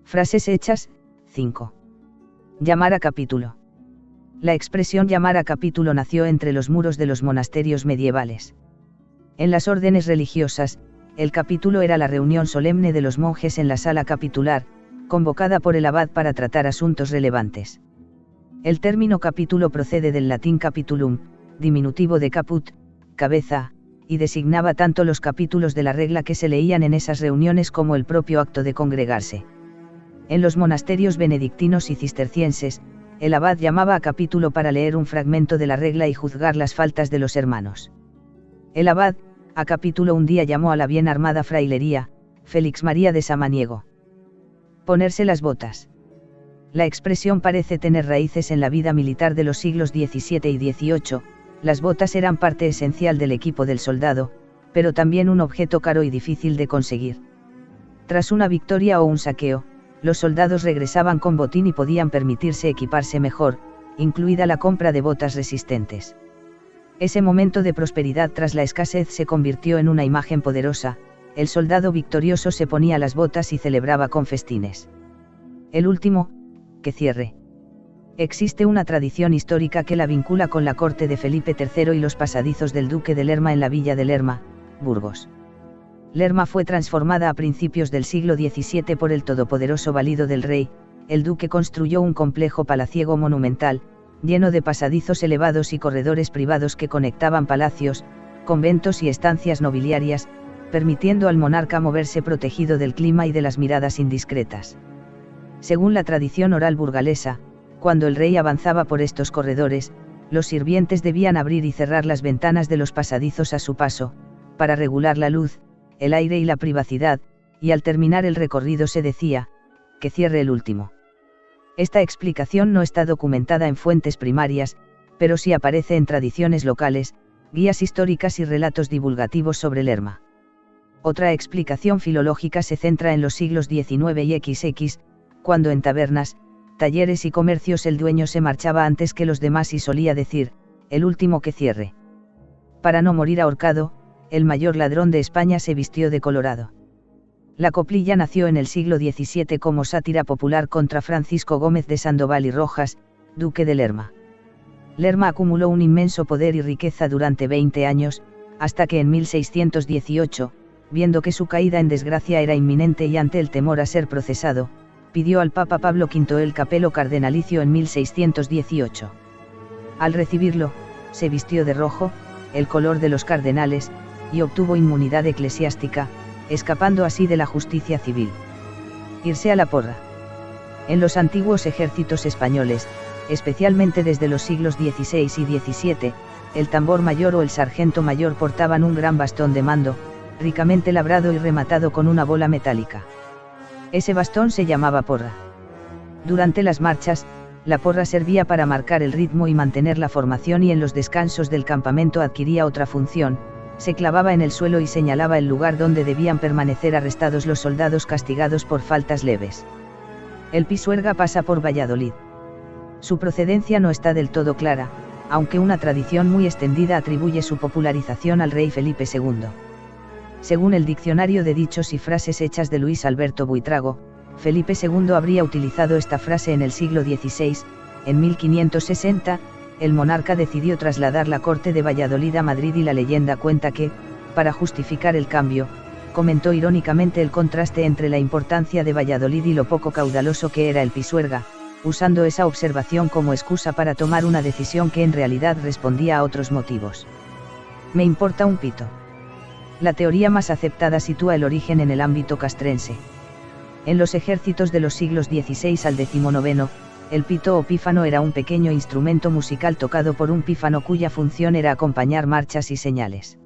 Frases hechas, 5. Llamar a capítulo. La expresión llamar a capítulo nació entre los muros de los monasterios medievales. En las órdenes religiosas, el capítulo era la reunión solemne de los monjes en la sala capitular, convocada por el abad para tratar asuntos relevantes. El término capítulo procede del latín capitulum, diminutivo de caput, cabeza, y designaba tanto los capítulos de la regla que se leían en esas reuniones como el propio acto de congregarse. En los monasterios benedictinos y cistercienses, el abad llamaba a capítulo para leer un fragmento de la regla y juzgar las faltas de los hermanos. El abad, a capítulo, un día llamó a la bien armada frailería, Félix María de Samaniego. Ponerse las botas. La expresión parece tener raíces en la vida militar de los siglos XVII y XVIII, las botas eran parte esencial del equipo del soldado, pero también un objeto caro y difícil de conseguir. Tras una victoria o un saqueo, los soldados regresaban con botín y podían permitirse equiparse mejor, incluida la compra de botas resistentes. Ese momento de prosperidad tras la escasez se convirtió en una imagen poderosa, el soldado victorioso se ponía las botas y celebraba con festines. El último, que cierre. Existe una tradición histórica que la vincula con la corte de Felipe III y los pasadizos del duque de Lerma en la villa de Lerma, Burgos. Lerma fue transformada a principios del siglo XVII por el todopoderoso valido del rey. El duque construyó un complejo palaciego monumental, lleno de pasadizos elevados y corredores privados que conectaban palacios, conventos y estancias nobiliarias, permitiendo al monarca moverse protegido del clima y de las miradas indiscretas. Según la tradición oral burgalesa, cuando el rey avanzaba por estos corredores, los sirvientes debían abrir y cerrar las ventanas de los pasadizos a su paso, para regular la luz, el aire y la privacidad, y al terminar el recorrido se decía, que cierre el último. Esta explicación no está documentada en fuentes primarias, pero sí aparece en tradiciones locales, guías históricas y relatos divulgativos sobre Lerma. Otra explicación filológica se centra en los siglos XIX y XX, cuando en tabernas, talleres y comercios el dueño se marchaba antes que los demás y solía decir, el último que cierre. Para no morir ahorcado, el mayor ladrón de España se vistió de colorado. La coplilla nació en el siglo XVII como sátira popular contra Francisco Gómez de Sandoval y Rojas, duque de Lerma. Lerma acumuló un inmenso poder y riqueza durante 20 años, hasta que en 1618, viendo que su caída en desgracia era inminente y ante el temor a ser procesado, pidió al Papa Pablo V el capelo cardenalicio en 1618. Al recibirlo, se vistió de rojo, el color de los cardenales, y obtuvo inmunidad eclesiástica, escapando así de la justicia civil. Irse a la porra. En los antiguos ejércitos españoles, especialmente desde los siglos XVI y XVII, el tambor mayor o el sargento mayor portaban un gran bastón de mando, ricamente labrado y rematado con una bola metálica. Ese bastón se llamaba porra. Durante las marchas, la porra servía para marcar el ritmo y mantener la formación, y en los descansos del campamento adquiría otra función, se clavaba en el suelo y señalaba el lugar donde debían permanecer arrestados los soldados castigados por faltas leves. El pisuerga pasa por Valladolid. Su procedencia no está del todo clara, aunque una tradición muy extendida atribuye su popularización al rey Felipe II. Según el Diccionario de Dichos y Frases Hechas de Luis Alberto Buitrago, Felipe II habría utilizado esta frase en el siglo XVI. En 1560, el monarca decidió trasladar la corte de Valladolid a Madrid y la leyenda cuenta que, para justificar el cambio, comentó irónicamente el contraste entre la importancia de Valladolid y lo poco caudaloso que era el Pisuerga, usando esa observación como excusa para tomar una decisión que en realidad respondía a otros motivos. Me importa un pito. La teoría más aceptada sitúa el origen en el ámbito castrense. En los ejércitos de los siglos XVI al XIX, el pito o pífano era un pequeño instrumento musical tocado por un pífano cuya función era acompañar marchas y señales.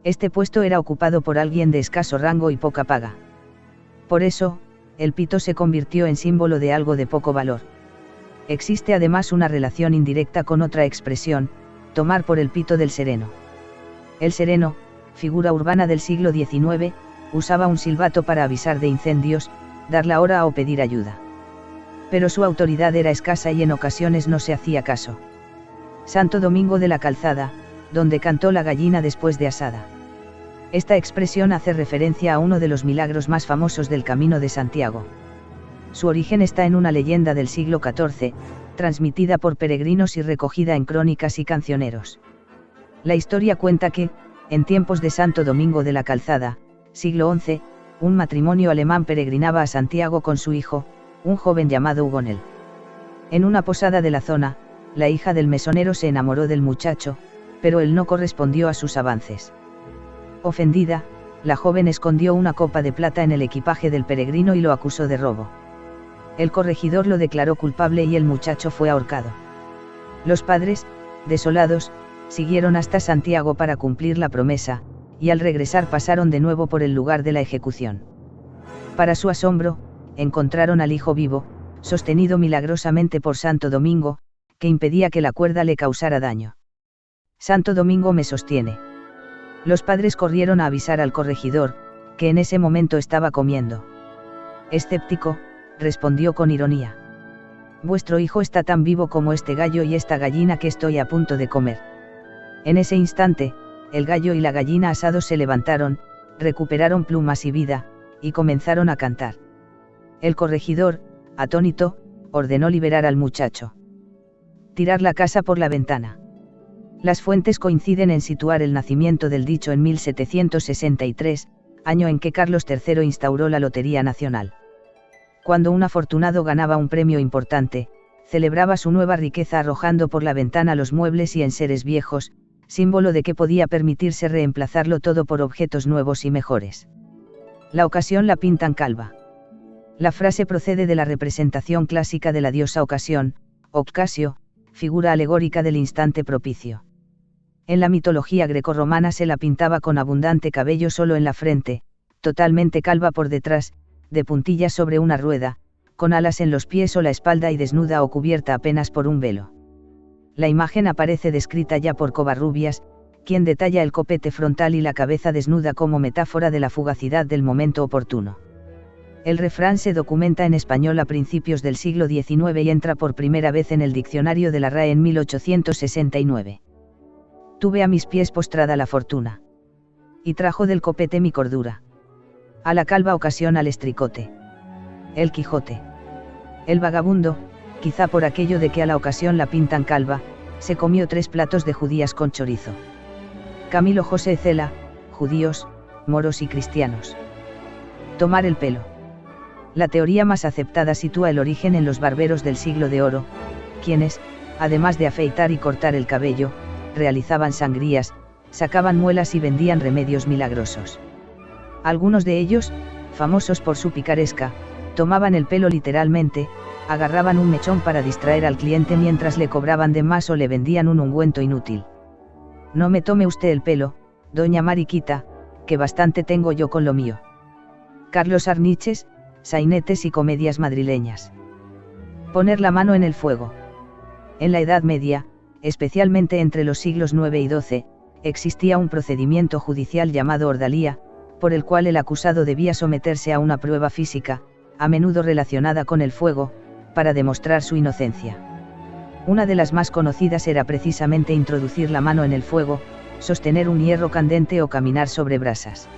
Este puesto era ocupado por alguien de escaso rango y poca paga. Por eso, el pito se convirtió en símbolo de algo de poco valor. Existe además una relación indirecta con otra expresión, tomar por el pito del sereno. El sereno, figura urbana del siglo XIX, usaba un silbato para avisar de incendios, dar la hora o pedir ayuda. Pero su autoridad era escasa y en ocasiones no se hacía caso. Santo Domingo de la Calzada, donde cantó la gallina después de asada. Esta expresión hace referencia a uno de los milagros más famosos del Camino de Santiago. Su origen está en una leyenda del siglo XIV, transmitida por peregrinos y recogida en crónicas y cancioneros. La historia cuenta que, en tiempos de Santo Domingo de la Calzada, siglo XI, un matrimonio alemán peregrinaba a Santiago con su hijo, un joven llamado Hugonel. En una posada de la zona, la hija del mesonero se enamoró del muchacho, pero él no correspondió a sus avances. Ofendida, la joven escondió una copa de plata en el equipaje del peregrino y lo acusó de robo. El corregidor lo declaró culpable y el muchacho fue ahorcado. Los padres, desolados, siguieron hasta Santiago para cumplir la promesa, y al regresar pasaron de nuevo por el lugar de la ejecución. Para su asombro, encontraron al hijo vivo, sostenido milagrosamente por Santo Domingo, que impedía que la cuerda le causara daño. Santo Domingo me sostiene. Los padres corrieron a avisar al corregidor, que en ese momento estaba comiendo. Escéptico, respondió con ironía. Vuestro hijo está tan vivo como este gallo y esta gallina que estoy a punto de comer. En ese instante, el gallo y la gallina asados se levantaron, recuperaron plumas y vida, y comenzaron a cantar. El corregidor, atónito, ordenó liberar al muchacho. Tirar la casa por la ventana. Las fuentes coinciden en situar el nacimiento del dicho en 1763, año en que Carlos III instauró la Lotería Nacional. Cuando un afortunado ganaba un premio importante, celebraba su nueva riqueza arrojando por la ventana los muebles y enseres viejos, símbolo de que podía permitirse reemplazarlo todo por objetos nuevos y mejores. La ocasión la pintan calva. La frase procede de la representación clásica de la diosa Ocasión, Occasio, figura alegórica del instante propicio. En la mitología grecorromana se la pintaba con abundante cabello solo en la frente, totalmente calva por detrás, de puntillas sobre una rueda, con alas en los pies o la espalda y desnuda o cubierta apenas por un velo. La imagen aparece descrita ya por Covarrubias, quien detalla el copete frontal y la cabeza desnuda como metáfora de la fugacidad del momento oportuno. El refrán se documenta en español a principios del siglo XIX y entra por primera vez en el diccionario de la RAE en 1869. Tuve a mis pies postrada la fortuna. Y trajo del copete mi cordura. A la calva ocasión al estricote. El Quijote. El vagabundo, quizá por aquello de que a la ocasión la pintan calva, se comió 3 platos de judías con chorizo. Camilo José Cela, judíos, moros y cristianos. Tomar el pelo. La teoría más aceptada sitúa el origen en los barberos del siglo de oro, quienes, además de afeitar y cortar el cabello, realizaban sangrías, sacaban muelas y vendían remedios milagrosos. Algunos de ellos, famosos por su picaresca, tomaban el pelo literalmente, agarraban un mechón para distraer al cliente mientras le cobraban de más o le vendían un ungüento inútil. No me tome usted el pelo, doña Mariquita, que bastante tengo yo con lo mío. Carlos Arniches, sainetes y comedias madrileñas. Poner la mano en el fuego. En la Edad Media, especialmente entre los siglos IX y XII, existía un procedimiento judicial llamado ordalía, por el cual el acusado debía someterse a una prueba física, a menudo relacionada con el fuego, para demostrar su inocencia. Una de las más conocidas era precisamente introducir la mano en el fuego, sostener un hierro candente o caminar sobre brasas.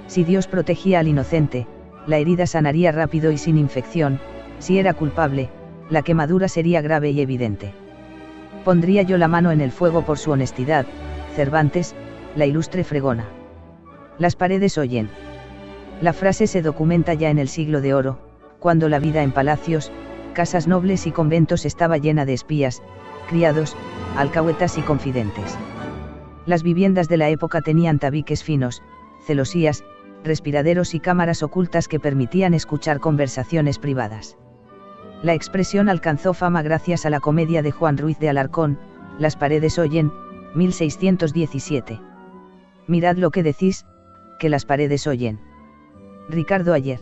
Si Dios protegía al inocente, la herida sanaría rápido y sin infección; si era culpable, la quemadura sería grave y evidente. Pondría yo la mano en el fuego por su honestidad, Cervantes, la ilustre fregona. Las paredes oyen. La frase se documenta ya en el siglo de oro, cuando la vida en palacios, casas nobles y conventos estaba llena de espías, criados, alcahuetas y confidentes. Las viviendas de la época tenían tabiques finos, celosías, respiraderos y cámaras ocultas que permitían escuchar conversaciones privadas. La expresión alcanzó fama gracias a la comedia de Juan Ruiz de Alarcón, Las paredes oyen, 1617. Mirad lo que decís, que las paredes oyen. Ricardo Ayer.